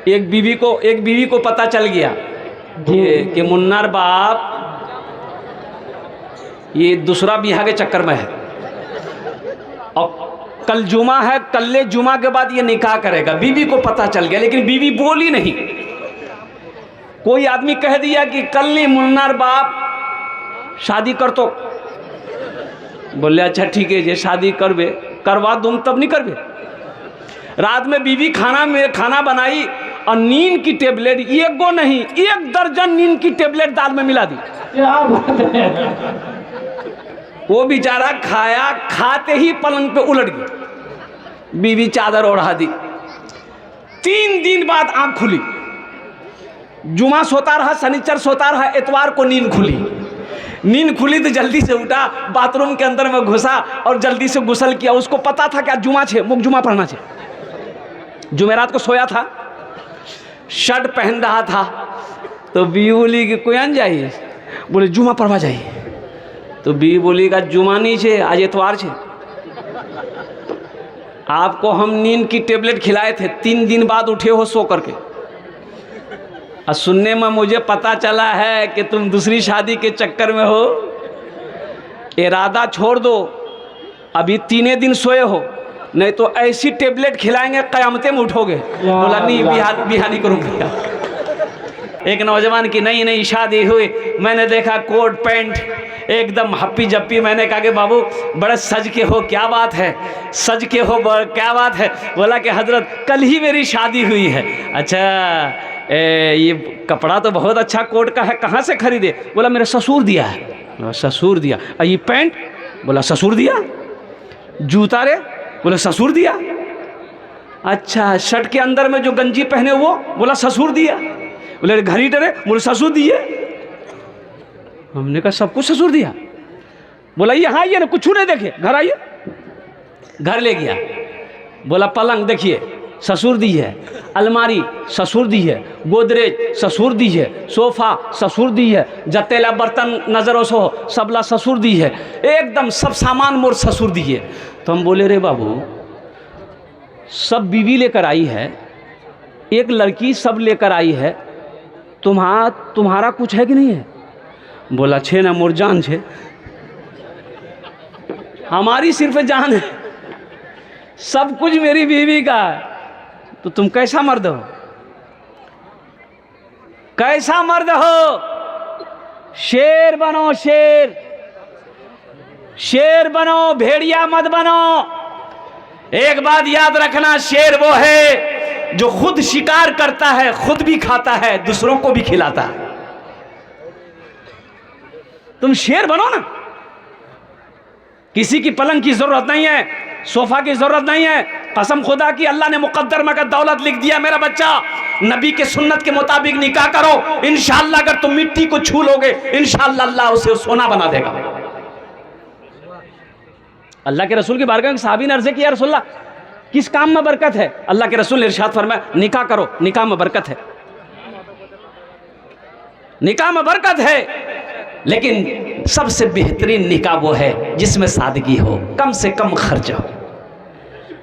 एक बीवी को पता चल गया कि मुन्नार बाप ये दूसरा बियाह के चक्कर में है और कल जुमा है, कल जुमा के बाद ये निकाह करेगा। बीवी को पता चल गया लेकिन बीवी बोली नहीं। कोई आदमी कह दिया कि कल नहीं मुन्नार बाप शादी कर, तो बोले अच्छा ठीक है, ये शादी करवा दूँ तब नहीं करबे। रात में बीवी खाना बनाई और नींद की टेबलेट एक गो नहीं 1 दर्जन नींद की टेबलेट दाल में मिला दी। क्या बात है। वो बेचारा खाया, खाते ही पलंग पे उलट गई। बीवी चादर ओढ़ा दी। 3 दिन बाद आंख खुली। जुमा सोता रहा, शनिचर सोता रहा, इतवार को नींद खुली तो जल्दी से उठा, बाथरूम के अंदर में घुसा और जल्दी से गुसल किया। उसको पता था क्या जुमा छे, मुख जुमा पढ़ना छे। जुमेरात को सोया था, शर्ट पहन रहा था तो बीवी बोली कि कोई जाइए, बोले जुमा पढ़वा जाइए। तो बीवी बोली का जुमा नहीं छे, आज इतवार छे। आपको हम नींद की टेबलेट खिलाए थे, 3 दिन बाद उठे हो सो करके। और सुनने में मुझे पता चला है कि तुम दूसरी शादी के चक्कर में हो। इरादा छोड़ दो, अभी 3 दिन सोए हो, नहीं तो ऐसी टेबलेट खिलाएंगे कयामते में उठोगे। बोला नहीं, बिहा नहीं करूँगा। एक नौजवान की नई शादी हुई, मैंने देखा कोट पैंट एकदम हप्पी जप्पी। मैंने कहा कि बाबू बड़ा सज के हो, क्या बात है, सज के हो क्या बात है। बोला कि हजरत कल ही मेरी शादी हुई है। अच्छा ये कपड़ा तो बहुत अच्छा कोट का है, कहाँ से खरीदे? बोला मेरे ससुर दिया है। ससुर दिया। ये पैंट? बोला ससुर दिया। जूता रे? बोला ससुर दिया। अच्छा शर्ट के अंदर में जो गंजी पहने वो? बोला ससुर दिया। बोले घड़ी डरे? बोले ससुर दिए। हमने कहा सब कुछ ससुर दिया। बोला ये हाँ ये ना, कुछ नहीं देखे, घर आइए। घर ले गया। बोला पलंग देखिए ससुर दी है, अलमारी ससुर दी है, गोदरेज ससुर दी है, सोफा ससुर दी है, जतेला बर्तन नजरों सो सबला ससुर दी है, एकदम सब सामान मोर ससुर दी है। तो हम बोले रे बाबू सब बीवी लेकर आई है, एक लड़की सब लेकर आई है, तुम्हारा कुछ है कि नहीं है? बोला छे ना मोर जान छे, हमारी सिर्फ जान है, सब कुछ मेरी बीवी का है। तो तुम कैसा मर्द हो, कैसा मर्द हो? शेर बनो, शेर बनो, भेड़िया मत बनो। एक बात याद रखना, शेर वो है जो खुद शिकार करता है, खुद भी खाता है, दूसरों को भी खिलाता है। तुम शेर बनो ना। किसी की पलंग की जरूरत नहीं है, सोफा की जरूरत नहीं है। कसम खुदा की अल्लाह ने मुकद्दर में अगर दौलत लिख दिया, मेरा बच्चा नबी के सुन्नत के मुताबिक निकाह करो, इंशाअल्लाह अगर तुम मिट्टी को छू लोगे इंशाअल्लाह अल्लाह उसे सोना बना देगा। अल्लाह के रसूल की बारगाह में सहाबी ने अर्ज़ किया, या रसूलल्लाह किस काम में बरकत है? अल्लाह के रसूल ने इरशाद फरमाया, निकाह करो, निकाह में बरकत है, निकाह में बरकत है। लेकिन सबसे बेहतरीन निकाह वो है जिसमें सादगी हो, कम से कम खर्च हो।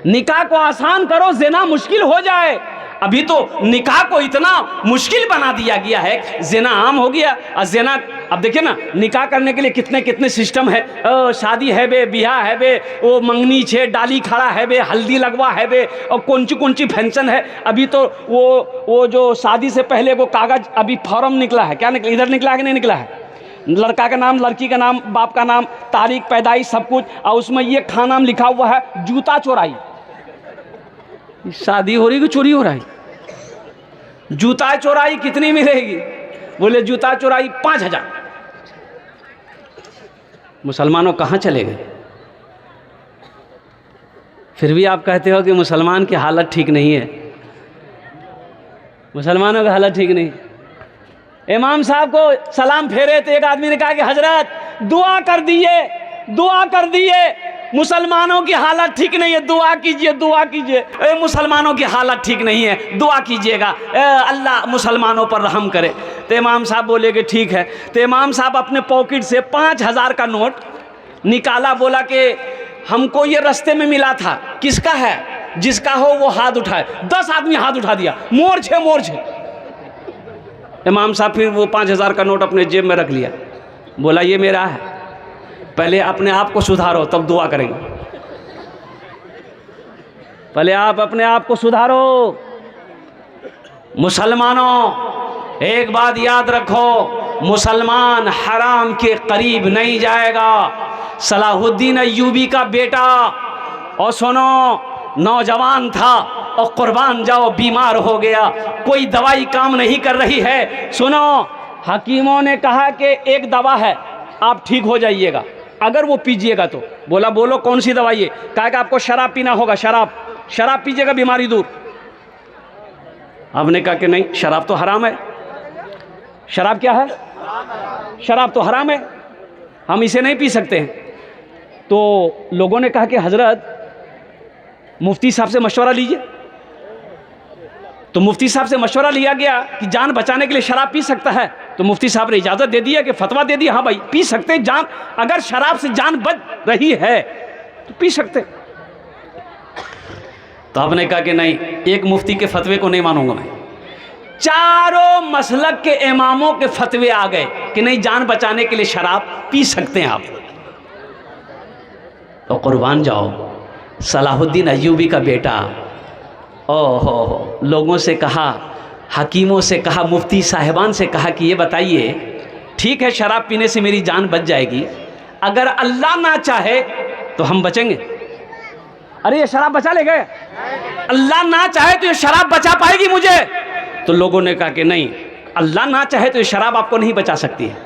निकाह को आसान करो, ज़िना मुश्किल हो जाए। अभी तो निकाह को इतना मुश्किल बना दिया गया है, ज़िना आम हो गया। और ज़िना अब देखिए ना, निकाह करने के लिए कितने कितने सिस्टम है। शादी है बे, बियाह है बे, वो मंगनी छे, डाली खड़ा है बे, हल्दी लगवा है बे, और कौन सी फंक्शन है। अभी तो वो जो शादी से पहले वो कागज अभी फॉर्म निकला है, क्या निकला, इधर निकला है कि नहीं निकला है? लड़का का नाम, लड़की का नाम, बाप का नाम, तारीख पैदाइश सब कुछ, और उसमें ये खाना नाम लिखा हुआ है, जूता चोराई। शादी हो रही कि चोरी हो रहा है? जूता चोराई कितनी मिलेगी? बोले जूता चोराई 5000। मुसलमानों कहाँ चले गए? फिर भी आप कहते हो कि मुसलमान की हालत ठीक नहीं है। मुसलमानों की हालत ठीक नहीं। इमाम साहब को सलाम फेरे तो एक आदमी ने कहा कि हजरत दुआ कर दिए, मुसलमानों की हालत ठीक नहीं है, दुआ कीजिए। मुसलमानों की हालत ठीक नहीं है, दुआ कीजिएगा, अल्लाह मुसलमानों पर रहम करे। तो इमाम साहब बोले कि ठीक है। तो इमाम साहब अपने पॉकेट से 5000 का नोट निकाला, बोला कि हमको ये रास्ते में मिला था। किसका है? जिसका हो वो हाथ उठाए। 10 आदमी हाथ उठा दिया, मोर्चे मोर्चे। इमाम साहब फिर वो 5000 का नोट अपने जेब में रख लिया, बोला ये मेरा है, पहले अपने आप को सुधारो तब दुआ करेंगे। पहले आप अपने आप को सुधारो। मुसलमानों एक बात याद रखो, मुसलमान हराम के करीब नहीं जाएगा। सलाहुद्दीन अय्यूबी का बेटा, और सुनो, नौजवान था और कुर्बान जाओ बीमार हो गया, कोई दवाई काम नहीं कर रही है। सुनो, हकीमों ने कहा कि एक दवा है, आप ठीक हो जाइएगा अगर वो पीजिएगा तो। बोला बोलो कौन सी दवाई है? कहा कि आपको शराब पीना होगा, शराब पीजिएगा बीमारी दूर। आपने कहा कि नहीं, शराब तो हराम है। शराब क्या है? शराब तो हराम है, हम इसे नहीं पी सकते हैं। तो लोगों ने कहा कि हजरत मुफ्ती साहब से मशवरा लीजिए। तो मुफ्ती साहब से मशवरा लिया गया कि जान बचाने के लिए शराब पी सकता है। तो मुफ्ती साहब ने इजाज़त दे दी है कि फतवा दे दी, हाँ भाई पी सकते हैं, जान अगर शराब से जान बच रही है तो पी सकते। तो आपने कहा कि नहीं, एक मुफ्ती के फतवे को नहीं मानूंगा मैं। चारों मसलक के इमामों के फतवे आ गए कि नहीं, जान बचाने के लिए शराब पी सकते हैं आप। तो कुर्बान जाओ, सलाहुद्दीन अय्यूबी का बेटा ओहो लोगों से कहा, हकीमों से कहा, मुफ्ती साहिबान से कहा कि ये बताइए, ठीक है शराब पीने से मेरी जान बच जाएगी, अगर अल्लाह ना चाहे तो हम बचेंगे? अरे ये शराब बचा ले गए, अल्लाह ना चाहे तो ये शराब बचा पाएगी मुझे? तो लोगों ने कहा कि नहीं, अल्लाह ना चाहे तो ये शराब आपको नहीं बचा सकती है।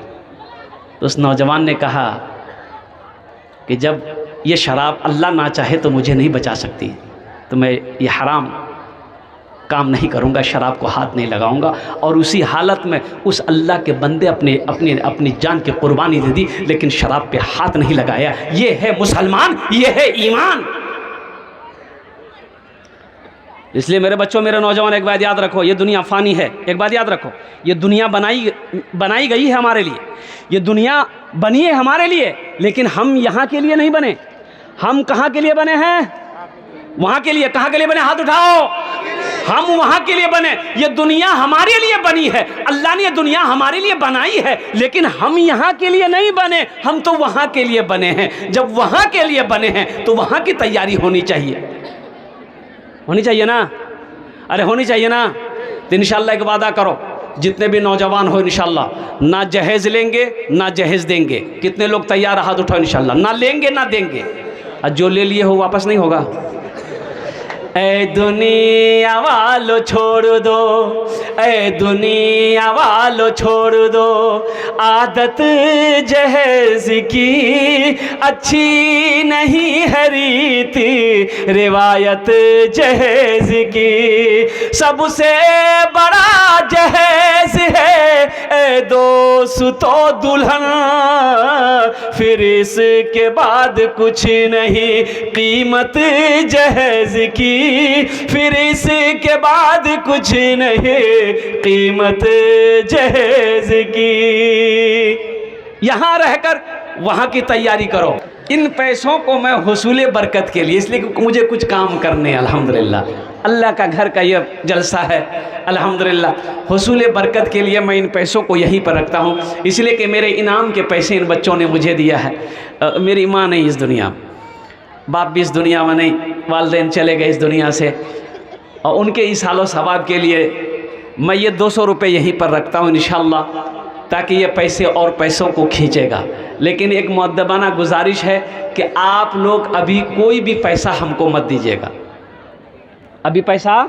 तो उस नौजवान ने कहा कि जब ये शराब अल्लाह ना चाहे तो मुझे नहीं बचा सकती, तो मैं ये हराम काम नहीं करूँगा, शराब को हाथ नहीं लगाऊंगा। और उसी हालत में उस अल्लाह के बंदे अपनी जान की कुर्बानी दे दी, लेकिन शराब पे हाथ नहीं लगाया। ये है मुसलमान, ये है ईमान। इसलिए मेरे बच्चों, मेरे नौजवान, एक बात याद रखो, ये दुनिया फ़ानी है। एक बात याद रखो, ये दुनिया बनाई गई है हमारे लिए, ये दुनिया बनी है हमारे लिए, लेकिन हम यहाँ के लिए नहीं बने। हम कहाँ के लिए बने हैं? वहाँ के लिए। कहाँ के लिए बने? हाथ उठाओ। हम वहाँ के लिए बने। ये दुनिया हमारे लिए बनी है, अल्लाह ने ये दुनिया हमारे लिए बनाई है, लेकिन हम यहाँ के लिए नहीं बने, हम तो वहाँ के लिए बने हैं। जब वहाँ के लिए बने हैं तो वहाँ की तैयारी होनी चाहिए, होनी चाहिए ना? अरे होनी चाहिए ना? तो इंशाल्लाह एक वादा करो, जितने भी नौजवान हो इंशाल्लाह ना जहेज लेंगे ना जहेज देंगे। कितने लोग तैयार? हाथ उठाओ। इंशाल्लाह ना लेंगे ना देंगे, और जो ले लिए हो वापस नहीं होगा। ऐ दुनिया वालो छोड़ दो, ऐ दुनिया वालो छोड़ दो, आदत जहेज की अच्छी नहीं है रीति, रिवायत जहेज की सबसे बड़ा जहेज है, ऐ दोस्तों दुल्हन, फिर इसके बाद कुछ नहीं, कीमत जहेज की फिर इसके बाद कुछ नहीं, कीमत जहेज की। यहाँ रहकर वहाँ की तैयारी करो। इन पैसों को मैं हुसूल बरकत के लिए, इसलिए कि मुझे कुछ काम करने, अल्हम्दुलिल्लाह अल्लाह का घर का ये जलसा है, अल्हम्दुलिल्लाह हुसूल बरकत के लिए मैं इन पैसों को यहीं पर रखता हूँ। इसलिए कि मेरे इनाम के पैसे इन बच्चों ने मुझे दिया है। मेरी माँ नहीं इस दुनिया, बाप भी इस दुनिया में नहीं, वालिदैन चले गए इस दुनिया से, और उनके इस हालो सवाब के लिए मैं ये 200 रुपये यहीं पर रखता हूँ इंशाअल्लाह, ताकि ये पैसे और पैसों को खींचेगा। लेकिन एक मुअद्दबाना गुजारिश है कि आप लोग अभी कोई भी पैसा हमको मत दीजिएगा। अभी पैसा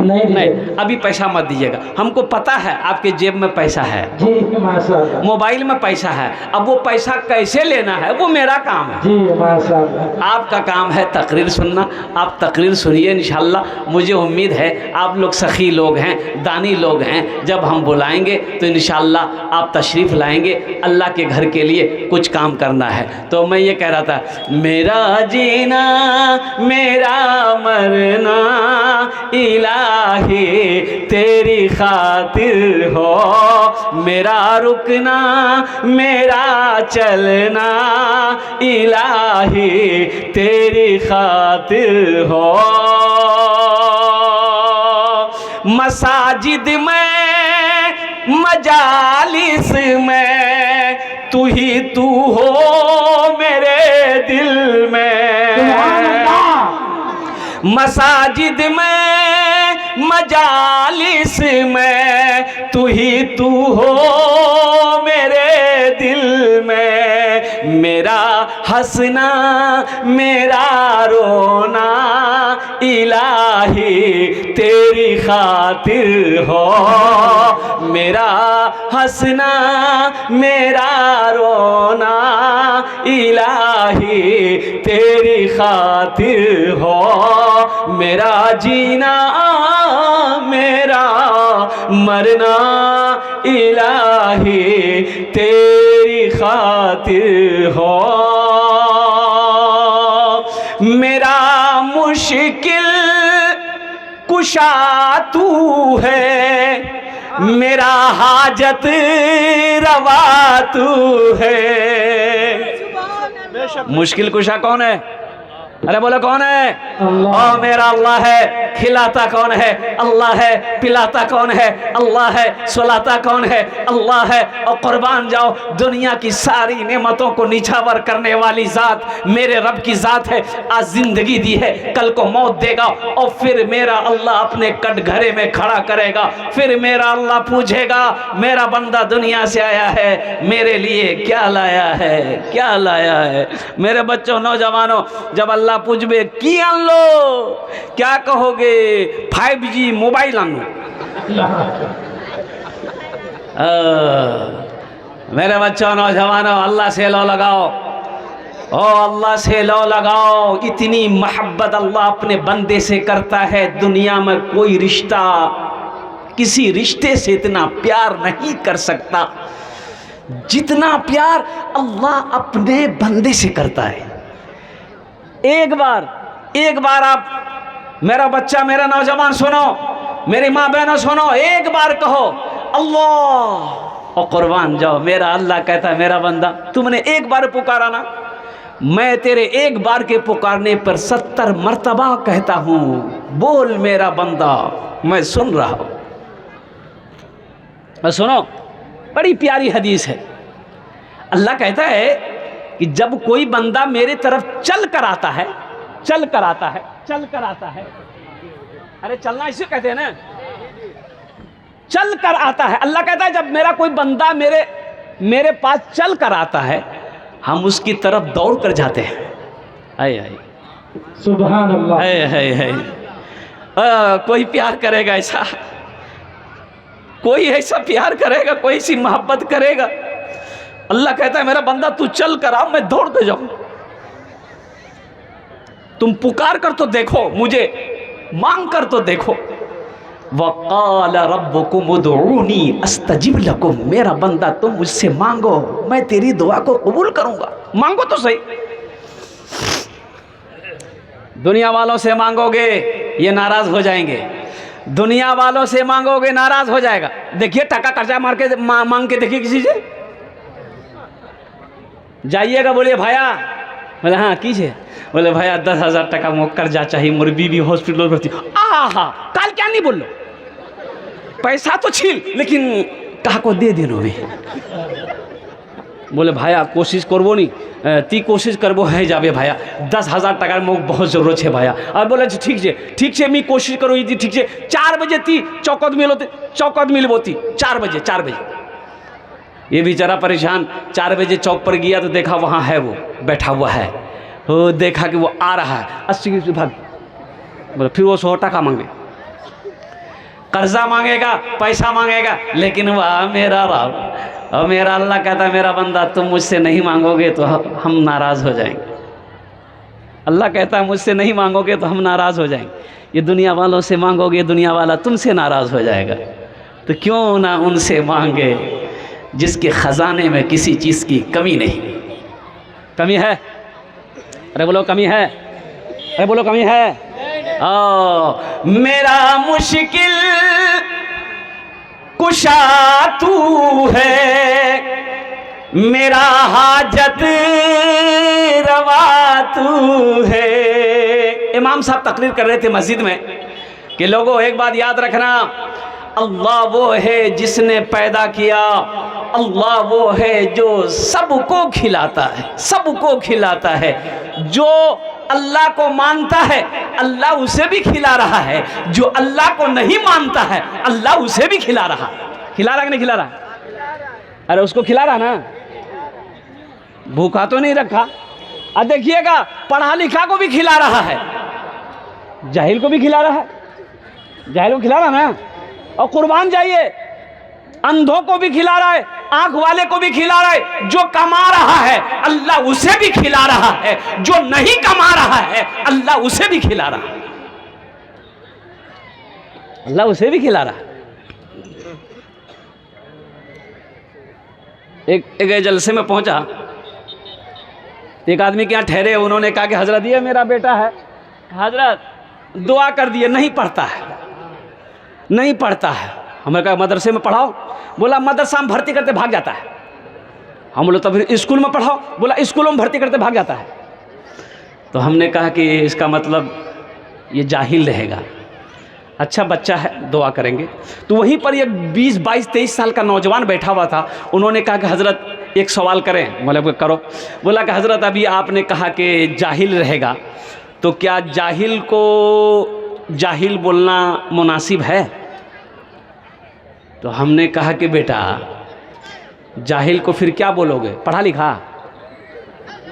नहीं, अभी पैसा मत दीजिएगा। हमको पता है आपके जेब में पैसा है, जी माशाअल्लाह, मोबाइल में पैसा है, अब वो पैसा कैसे लेना है वो मेरा काम है, जी माशाअल्लाह। आपका काम है तकरीर सुनना। आप तकरीर सुनिए इंशाअल्लाह। मुझे उम्मीद है आप लोग सखी लोग हैं, दानी लोग हैं, जब हम बुलाएंगे तो इंशाअल्लाह आप तशरीफ़ लाएंगे। अल्लाह के घर के लिए कुछ काम करना है। तो मैं ये कह रहा था, मेरा जीना मेरा मरना इला इलाही तेरी खातिर हो मेरा रुकना मेरा चलना, इलाही तेरी खातिर हो। मसाजिद में मजालिस में तू ही तू हो मेरे दिल में, मसाजिद में मजालिस में तू ही तू हो मेरे दिल में, मेरा हंसना मेरा रोना इलाही तेरी खातिर हो, मेरा हंसना मेरा रोना इलाही तेरी खातिर हो, मेरा जीना मेरा मरना इलाही तेरी खातिर हो। मेरा मुश्किल कुशा तू है, मेरा हाजत रवा तू है। मुश्किल कुशा कौन है? अरे बोलो कौन है? अल्लाह। मेरा अल्लाह है। खिलाता कौन है? अल्लाह है। पिलाता कौन है? अल्लाह है। सुलाता कौन है? अल्लाह है। और कुर्बान जाओ, दुनिया की सारी नेमतों को निछावर करने वाली ज़ात मेरे रब की ज़ात है। आज जिंदगी दी है, कल को मौत देगा और फिर मेरा अल्लाह अपने कटघरे में खड़ा करेगा। फिर मेरा अल्लाह पूछेगा, मेरा बंदा दुनिया से आया है, मेरे लिए क्या लाया है, क्या लाया है? मेरे बच्चों, नौजवानों, जब अल्लाह पूछबे की आन लो, क्या कहोगे? 5G मोबाइल आन लो। मेरे बच्चों, नौजवानों, अल्लाह से लो लगाओ, ओ अल्लाह से लो लगाओ। इतनी मोहब्बत अल्लाह अपने बंदे से करता है, दुनिया में कोई रिश्ता किसी रिश्ते से इतना प्यार नहीं कर सकता जितना प्यार अल्लाह अपने बंदे से करता है। एक बार आप, मेरा बच्चा, मेरा नौजवान सुनो, मेरी माँ बहनों सुनो, एक बार कहो अल्लाह और कुर्बान जाओ। मेरा अल्लाह कहता है, मेरा बंदा तुमने एक बार पुकारा ना, मैं तेरे एक बार के पुकारने पर 70 मर्तबा कहता हूँ, बोल मेरा बंदा, मैं सुन रहा हूँ। और सुनो, बड़ी प्यारी हदीस है। अल्लाह कहता है कि जब कोई बंदा मेरे तरफ चल कर आता है, अरे चलना इसे कहते हैं ना, चल कर आता है। अल्लाह कहता है जब मेरा कोई बंदा मेरे पास चल कर आता है, हम उसकी तरफ दौड़ कर जाते हैं। आए आए सुभान अल्लाह। है कोई प्यार करेगा ऐसा, कोई ऐसा प्यार करेगा, कोई सी मोहब्बत करेगा? अल्लाह कहता है मेरा बंदा तू चल कर आ, मैं दौड़ के जाऊं। तुम पुकार कर तो देखो, मुझे मांग कर तो देखो। वक़ाल रब्बुकुम उदऊनी अस्तजिब लकुम, मेरा बंदा तुम मुझसे मांगो, मैं तेरी दुआ को कबूल करूंगा। मांगो तो सही। दुनिया वालों से मांगोगे ये नाराज हो जाएंगे, दुनिया वालों से मांगोगे नाराज हो जाएगा। देखिए टका कर्जा मार के मांग के देखिए किसी से, जाइएगा, बोलिए भैया, बोले हाँ कीजिए, बोले भैया 10,000 टका मुझे कर्जा चाहिए, मेरी बीवी हॉस्पिटल भर्ती। आहा, काल क्या नहीं बोल लो, पैसा तो छील लेकिन कहा को दे देनो भी। बोले भाया कोशिश करबो नहीं, ती कोशिश करबो है जाबे भाया, 10,000 टका मुझे बहुत जरूरत है भाया। और बोले ठीक है मैं कोशिश करो, ये ठीक है 4 बजे ती चौकत मिलबोती 4 बजे। ये बेचारा परेशान 4 बजे चौक पर गया तो देखा वहाँ है, वो बैठा हुआ है, वो देखा कि वो आ रहा है 80 की भाग। बोले फिर वो 100 टका मांगे, कर्जा मांगेगा, पैसा मांगेगा, लेकिन वह मेरा रब और मेरा अल्लाह कहता है मेरा बंदा तुम मुझसे नहीं मांगोगे तो हम नाराज़ हो जाएंगे। अल्लाह कहता है मुझसे नहीं मांगोगे तो हम नाराज़ हो जाएंगे। ये दुनिया वालों से मांगोगे, दुनिया वाला तुमसे नाराज़ हो जाएगा। तो क्यों ना उनसे मांगे जिसके ख़जाने में किसी चीज़ की कमी नहीं। कमी है? अरे बोलो कमी है, अरे बोलो कमी है। मेरा मुश्किल कुशा तू है, मेरा हाजत रवा तू है। इमाम साहब तकरीर कर रहे थे मस्जिद में कि लोगों एक बात याद रखना, अल्लाह वो है जिसने पैदा किया, अल्लाह वो है जो सबको खिलाता है, सबको खिलाता है। जो अल्लाह को मानता है अल्लाह उसे भी खिला रहा है, जो अल्लाह को नहीं मानता है अल्लाह उसे भी खिला रहा है। खिला रहा कि नहीं खिला रहा? अरे उसको खिला रहा ना, भूखा तो नहीं रखा। अब देखिएगा पढ़ा लिखा को भी खिला रहा है, जाहिल को भी खिला रहा है, जाहिल को खिला रहा ना। और कुर्बान जाइए, अंधों को भी खिला रहा है, आंख वाले को भी खिला रहा है। जो कमा रहा है अल्लाह उसे भी खिला रहा है, जो नहीं कमा रहा है अल्लाह उसे भी खिला रहा है, अल्लाह उसे भी खिला रहा है। एक जलसे में पहुंचा, एक आदमी के यहाँ ठहरे, उन्होंने कहा कि हजरत ये मेरा बेटा है, हजरत दुआ कर दिए, नहीं पढ़ता है, नहीं पढ़ता है। हमने कहा मदरसे में पढ़ाओ, बोला मदरसा में भर्ती करते भाग जाता है। हम बोले तो फिर स्कूल में पढ़ाओ, बोला स्कूलों में भर्ती करते भाग जाता है। तो हमने कहा कि इसका मतलब ये जाहिल रहेगा, अच्छा बच्चा है, दुआ करेंगे। तो वहीं पर एक 20, 22, 23 साल का नौजवान बैठा हुआ था, उन्होंने कहा कि हजरत एक सवाल करें। बोले करो। बोला कि हजरत अभी आपने कहा कि जाहिल रहेगा, तो क्या जाहिल को जाहिल बोलना मुनासिब है? तो हमने कहा कि बेटा जाहिल को फिर क्या बोलोगे, पढ़ा लिखा?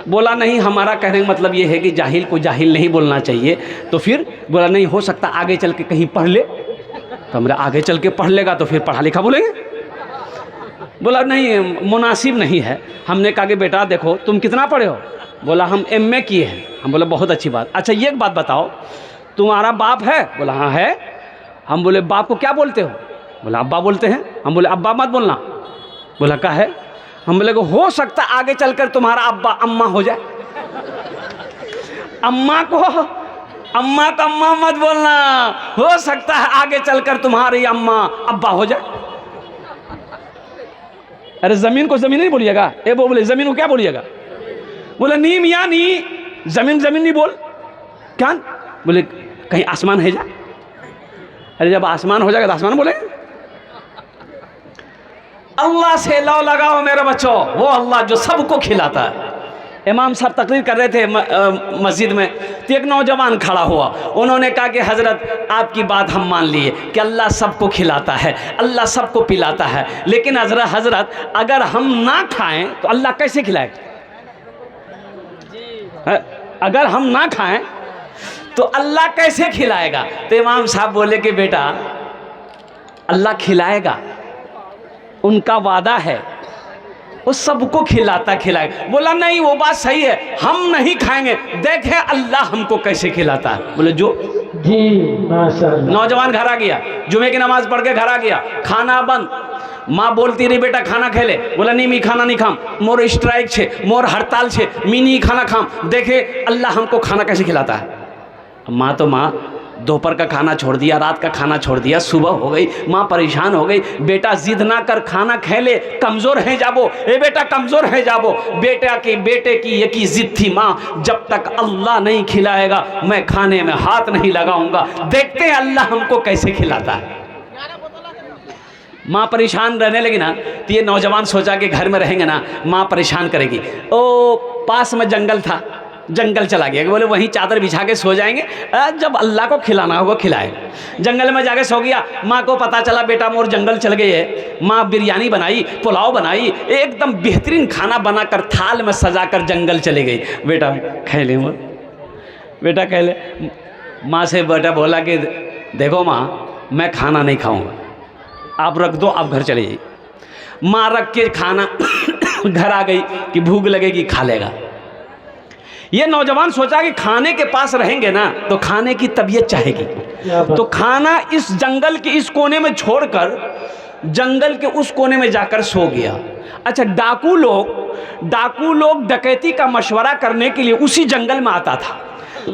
बोला नहीं, हमारा कहने का मतलब ये है कि जाहिल को जाहिल नहीं बोलना चाहिए। तो फिर बोला नहीं हो सकता आगे चल के कहीं पढ़ ले। तो हमने आगे चल के पढ़ लेगा तो फिर पढ़ा लिखा बोलेंगे। बोला नहीं मुनासिब नहीं है। हमने कहा कि बेटा देखो तुम कितना पढ़े हो? बोला हम MA किए हैं। हम बोले बहुत अच्छी बात। अच्छा ये एक बात बताओ, तुम्हारा बाप है? बोला हाँ है। हम बोले बाप को क्या बोलते हो? बोला अब्बा बोलते हैं। हम बोले अब्बा मत बोलना। बोला क्या है? हम बोले हो सकता आगे चलकर तुम्हारा अब्बा अम्मा हो जाए। अम्मा को अम्मा मत बोलना, हो सकता है आगे चलकर तुम्हारी अम्मा अब्बा हो जाए। अरे जमीन को जमीन नहीं बोलिएगा। ए वो बोले जमीन को क्या बोलिएगा? बोले नी मियाँ नी, जमीन जमीन नहीं बोल। क्या? बोले कहीं आसमान है जा। अरे जब आसमान हो जाएगा तो आसमान बोलेंगे। अल्लाह से लौ लगाओ मेरे बच्चों, वो अल्लाह जो सबको खिलाता है। इमाम साहब तकरीर कर रहे थे मस्जिद में, तो एक नौजवान खड़ा हुआ, उन्होंने कहा कि हज़रत आपकी बात हम मान लिए कि अल्लाह सबको खिलाता है, अल्लाह सबको पिलाता है, लेकिन हज़रत अगर हम ना खाएं तो अल्लाह कैसे खिलाए? अगर हम ना खाएं तो अल्लाह कैसे खिलाएगा? तो इमाम साहब बोले कि बेटा अल्लाह खिलाएगा, उनका वादा है, वो सबको खिलाता खिलाएगा। बोला नहीं वो बात सही है, हम नहीं खाएंगे, देखें अल्लाह हमको कैसे खिलाता है। बोले जो जी माशाअल्लाह। नौजवान घर आ गया, जुमे की नमाज पढ़ के घर आ गया, खाना बंद। माँ बोलती रही बेटा खाना खेले। बोला नहीं मी खाना नहीं खाम, मोर स्ट्राइक छे, मोर हड़ताल छे, मी नहीं खाना खाम। देखे अल्लाह हमको खाना कैसे खिलाता है। माँ तो माँ दोपहर का खाना छोड़ दिया, रात का खाना छोड़ दिया, सुबह हो गई, माँ परेशान हो गई। बेटा जिद ना कर, खाना खे ले, कमज़ोर है जाबो। ए बेटा कमज़ोर है जाबो। बेटे की ये की जिद थी, माँ जब तक अल्लाह नहीं खिलाएगा मैं खाने में हाथ नहीं लगाऊंगा, देखते हैं अल्लाह हमको कैसे खिलाता है। माँ परेशान रहने लगी ना, तो ये नौजवान सोचा कि घर में रहेंगे ना माँ परेशान करेगी। ओ पास में जंगल था, जंगल चला गया। बोले वहीं चादर बिछा के सो जाएंगे, जब अल्लाह को खिलाना होगा खिलाएगा। जंगल में जाके सो गया। माँ को पता चला बेटा मोर जंगल चल गए है। माँ बिरयानी बनाई, पुलाव बनाई, एकदम बेहतरीन खाना बनाकर थाल में सजाकर जंगल चले गई। बेटा खा ले मोर, बेटा खा ले। माँ से बेटा बोला कि देखो माँ मैं खाना नहीं खाऊंगा, आप रख दो, आप घर चले जाइए। माँ रख के खाना घर आ गई कि भूख लगेगी खा लेगा। ये नौजवान सोचा कि खाने के पास रहेंगे ना तो खाने की तबीयत चाहेगी, तो खाना इस जंगल के इस कोने में छोड़कर जंगल के उस कोने में जाकर सो गया। अच्छा डाकू लोग डकैती का मशवरा करने के लिए उसी जंगल में आता था।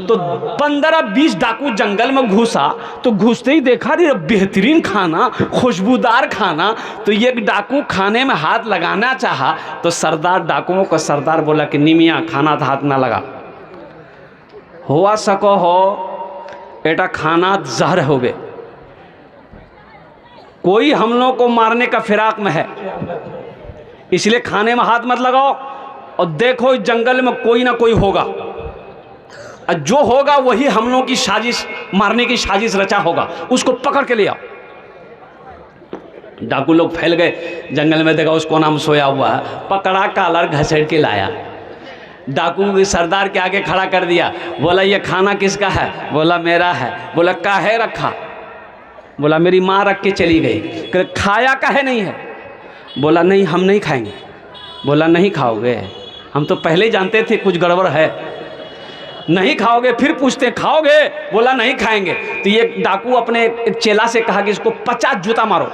तो 15-20 डाकू जंगल में घुसा, तो घुसते ही देखा रे बेहतरीन खाना, खुशबूदार खाना। तो ये डाकू खाने में हाथ लगाना चाहा, तो सरदार डाकुओं का सरदार बोला कि निमिया खाना तो हाथ ना लगा, हुआ सको हो एटा खाना जहर हो गए, कोई हम लोग को मारने का फिराक में है, इसलिए खाने में हाथ मत लगाओ। और देखो इस जंगल में कोई ना कोई होगा, और जो होगा वही हम लोगों की साजिश, मारने की साजिश रचा होगा, उसको पकड़ के ले आओ। डाकू लोग फैल गए जंगल में, देखा उसको नाम सोया हुआ है, पकड़ा कालर घसीट के लाया, डाकू सरदार के आगे खड़ा कर दिया। बोला ये खाना किसका है? बोला मेरा है। बोला काहे रखा? बोला मेरी माँ रख के चली गई। खाया काहे नहीं है? बोला नहीं हम नहीं खाएंगे। बोला नहीं खाओगे? हम तो पहले ही जानते थे कुछ गड़बड़ है। नहीं खाओगे? फिर पूछते खाओगे? बोला नहीं खाएंगे। तो ये डाकू अपने एक चेला से कहा कि इसको 50 जूता मारो।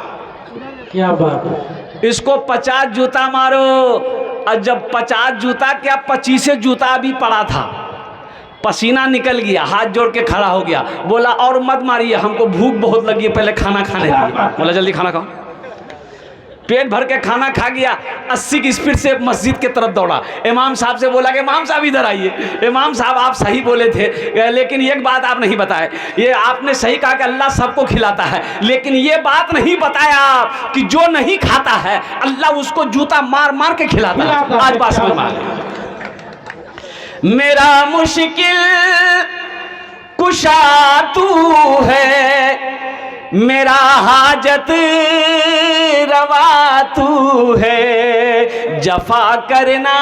क्या बात है? इसको 50 जूता मारो। और जब 50 जूता क्या 25 जूता अभी पड़ा था, पसीना निकल गया, हाथ जोड़ के खड़ा हो गया। बोला और मत मारिए, हमको भूख बहुत लगी है, पहले खाना खाने दीजिए। बोला जल्दी खाना खाओ। पेट भर के खाना खा गया, 80 की स्पीड से मस्जिद के तरफ दौड़ा। इमाम साहब से बोला कि इमाम साहब इधर आइए। इमाम साहब आप सही बोले थे, लेकिन एक बात आप नहीं बताए। ये आपने सही कहा कि अल्लाह सबको खिलाता है, लेकिन ये बात नहीं बताया आप कि जो नहीं खाता है अल्लाह उसको जूता मार मार के खिलाता है। आज बात समझ में आ गई। मेरा मुश्किल कुशा तू है, मेरा हाजत रवा तू है, जफा करना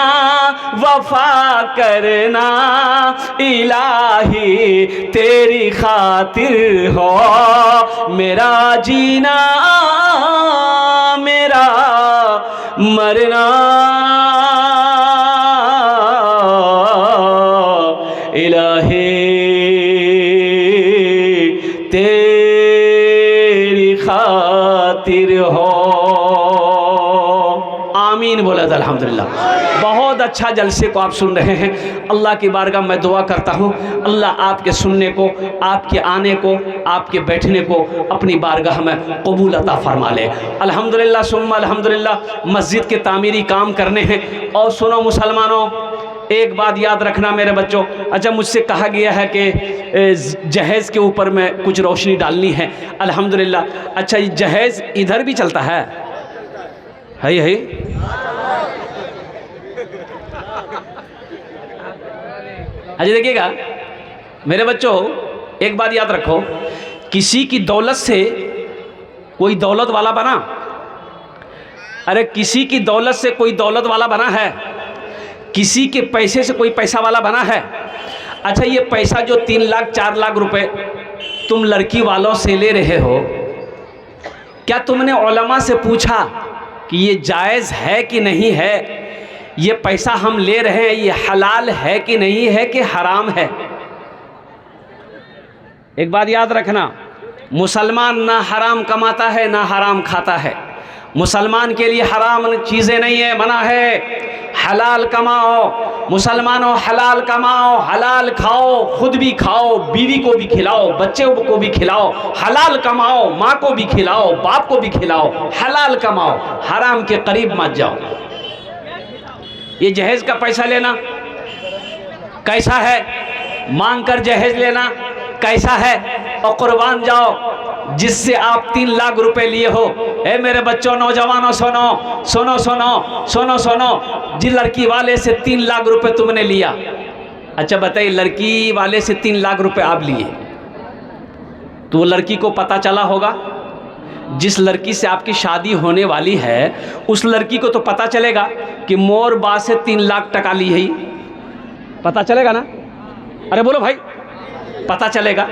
वफा करना इलाही तेरी खातिर हो, मेरा जीना मेरा मरना इलाही तेरी खातिर हो। आमीन बोला था। अल्हम्दुलिल्लाह। बहुत अच्छा जलसे को आप सुन रहे हैं। अल्लाह की बारगाह में दुआ करता हूँ अल्लाह आपके सुनने को, आपके आने को, आपके बैठने को अपनी बारगाह में कबूल अता फरमा ले। अल्हम्दुलिल्लाह सुम्मा अल्हम्दुलिल्लाह। मस्जिद के तामीरी काम करने हैं। और सुनो मुसलमानों, एक बात याद रखना मेरे बच्चों। अच्छा मुझसे कहा गया है कि जहेज़ के ऊपर में कुछ रोशनी डालनी है। अल्हम्दुलिल्लाह। अच्छा ये जहेज़ इधर भी चलता है? अच्छा देखिएगा मेरे बच्चों, एक बात याद रखो, किसी की दौलत से कोई दौलत वाला बना? अरे किसी की दौलत से कोई दौलत वाला बना है? किसी के पैसे से कोई पैसा वाला बना है? अच्छा ये पैसा जो 3 लाख 4 लाख रुपए तुम लड़की वालों से ले रहे हो, क्या तुमने उलमा से पूछा कि ये जायज़ है कि नहीं है? ये पैसा हम ले रहे हैं ये हलाल है कि नहीं है कि हराम है? एक बात याद रखना, मुसलमान ना हराम कमाता है ना हराम खाता है। मुसलमान के लिए हराम चीज़ें नहीं है, मना है। हलाल कमाओ मुसलमानों, हलाल कमाओ, हलाल खाओ, खुद भी खाओ, बीवी को भी खिलाओ, बच्चे को भी खिलाओ। हलाल कमाओ, माँ को भी खिलाओ, बाप को भी खिलाओ। हलाल कमाओ, हराम के करीब मत जाओ। ये जहेज़ का पैसा लेना कैसा है? मांग कर जहेज़ लेना कैसा है? और कुर्बान जाओ जिससे आप 3 लाख रुपए लिए हो। ए मेरे बच्चों, नौजवानों, सुनो सुनो सुनो सुनो सुनो। जिस लड़की वाले से 3 लाख रुपए तुमने लिया, अच्छा बताइए लड़की वाले से 3 लाख रुपए आप लिए, तो वो लड़की को पता चला होगा? जिस लड़की से आपकी शादी होने वाली है उस लड़की को तो पता चलेगा कि मोर बा से 3 लाख टका ली है। पता चलेगा ना? अरे बोलो भाई, पता चलेगा।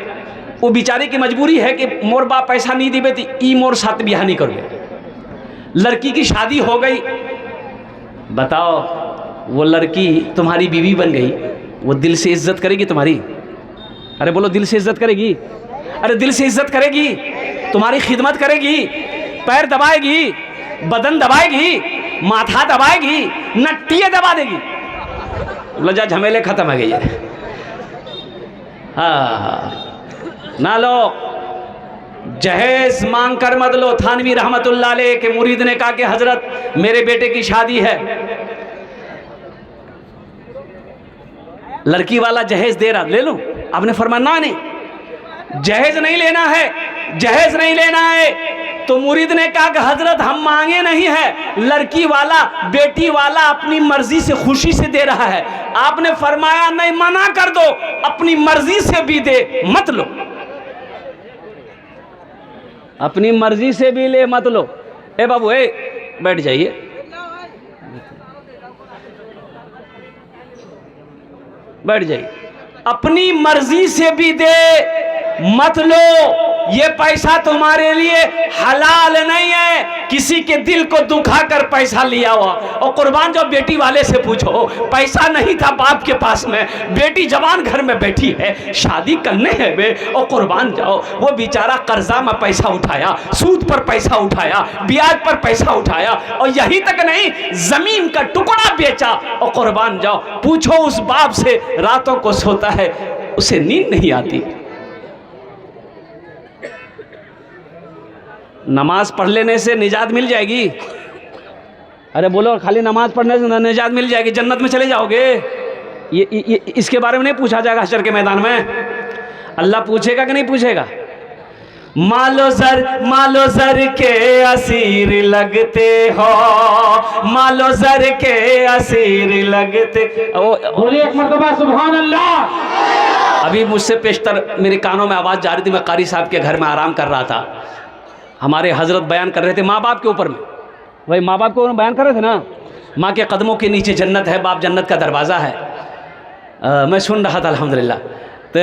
वो बेचारी की मजबूरी है कि मोर बाप पैसा नहीं दिबे तो ई मोर साथ बियाह नहीं करोगे। लड़की की शादी हो गई, बताओ वो लड़की तुम्हारी बीवी बन गई, वो दिल से इज्जत करेगी तुम्हारी? अरे बोलो, दिल से इज्जत करेगी? अरे दिल से इज्जत करेगी, तुम्हारी खिदमत करेगी, पैर दबाएगी, बदन दबाएगी, माथा दबाएगी, नट्टियाँ दबा देगी। लजा झमेले खत्म हो गई है। हाँ ना लो, जहेज मांग कर मत लो। थानवी रहमतुल्लाह अलैह के मुरीद ने कहा कि हजरत मेरे बेटे की शादी है, लड़की वाला जहेज दे रहा, ले लो। आपने फरमाया ना नहीं, जहेज नहीं लेना है, जहेज नहीं लेना है। तो मुरीद ने कहा कि हजरत हम मांगे नहीं है, लड़की वाला बेटी वाला अपनी मर्जी से खुशी से दे रहा है। आपने फरमाया नहीं, मना कर दो, अपनी मर्जी से भी दे, मत लो, अपनी मर्जी से भी ले मत लो। ए बाबू ए बैठ जाइए, बैठ जाइए, अपनी मर्जी से भी दे मत लो। ये पैसा तुम्हारे लिए हलाल नहीं है, किसी के दिल को दुखा कर पैसा लिया हुआ। और कुर्बान जाओ, बेटी वाले से पूछो, पैसा नहीं था बाप के पास में, बेटी जवान घर में बैठी है, शादी करने है बे। और कुर्बान जाओ, वो बेचारा कर्जा में पैसा उठाया, सूद पर पैसा उठाया, ब्याज पर पैसा उठाया, और यही तक नहीं जमीन का टुकड़ा बेचा। और कुर्बान जाओ, पूछो उस बाप से, रातों को सोता है, उसे नींद नहीं आती। नमाज पढ़ लेने से निजात मिल जाएगी? अरे बोलो, खाली नमाज पढ़ने से निजात मिल जाएगी, जन्नत में चले जाओगे? ये इसके बारे में नहीं पूछा जाएगा हशर के मैदान में? अल्लाह पूछेगा कि नहीं पूछेगा? मालो जर के असीर लगते हो, मालो जर के असीर लगते। बोलिए एक मर्तबा सुभान अल्लाह। अभी मुझसे पेशतर मेरे कानों में आवाज़ जा रही थी, मैं कारी साहब के घर में आराम कर रहा था, हमारे हजरत बयान कर रहे थे माँ बाप के ऊपर में, वही माँ बाप के ऊपर बयान कर रहे थे ना, माँ के कदमों के नीचे जन्नत है, बाप जन्नत का दरवाज़ा है। मैं सुन रहा था अल्हम्दुलिल्लाह। तो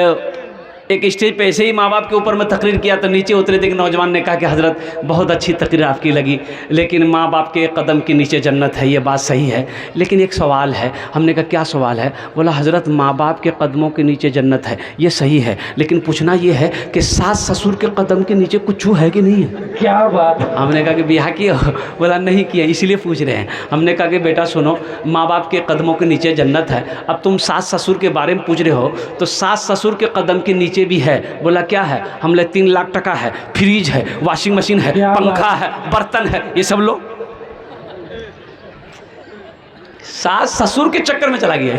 एक स्टेज पे ऐसे ही माँ बाप के ऊपर में तकरीर किया, तो नीचे उतरे थे, नौजवान ने कहा कि हज़रत बहुत अच्छी तकरीर आपकी लगी, लेकिन माँ बाप के कदम के नीचे जन्नत है, ये बात सही है, लेकिन एक सवाल है। हमने कहा क्या सवाल है? बोला हज़रत माँ बाप के कदमों के नीचे जन्नत है, ये सही है, लेकिन पूछना ये है कि सास ससुर के कदम के नीचे कुछ है कि नहीं है? क्या बात। हमने कहा कि ब्याह किया? बोला नहीं किया, इसलिए पूछ रहे हैं। हमने कहा कि बेटा सुनो, माँ बाप के कदमों के नीचे जन्नत है, अब तुम सास ससुर के बारे में पूछ रहे हो, तो सास ससुर के कदम के नीचे भी है। बोला क्या है? हमले 3 लाख टका है, फ्रिज है, वॉशिंग मशीन है, पंखा है, बर्तन है, ये सब लो। सास ससुर के चक्कर में चला गया।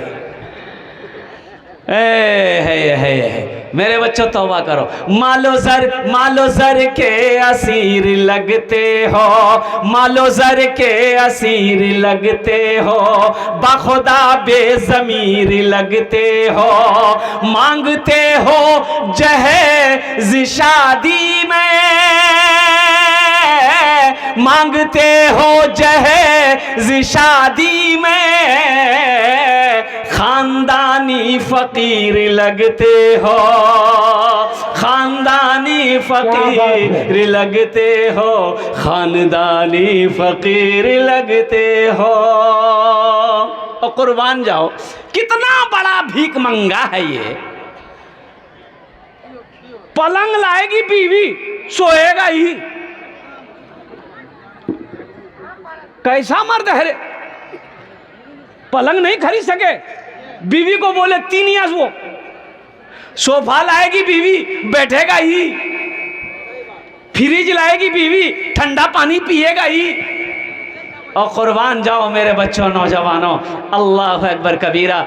मेरे बच्चों तौबा करो। मालो जर के असीर लगते हो, मालो जर के असीर लगते हो, बाखुदा बेज़मीर लगते हो, मांगते हो जहेज़ शादी में, मांगते हो जहेज़ शादी में, खानदानी फकीर लगते हो, खानदानी फकीर लगते हो, खानदानी फकीर लगते हो। और कुर्बान जाओ, कितना बड़ा भीख मंगा है ये। पलंग लाएगी बीवी, सोएगा ही। कैसा मर्द है रे, पलंग नहीं खरीद सके, बीवी को बोले 3 यास, वो सोफा लाएगी बीवी, बैठेगा ही, फ्रिज लाएगी बीवी, ठंडा पानी पिएगा ही। और कुर्बान जाओ मेरे बच्चों, नौजवानों, अल्लाह अकबर कबीरा।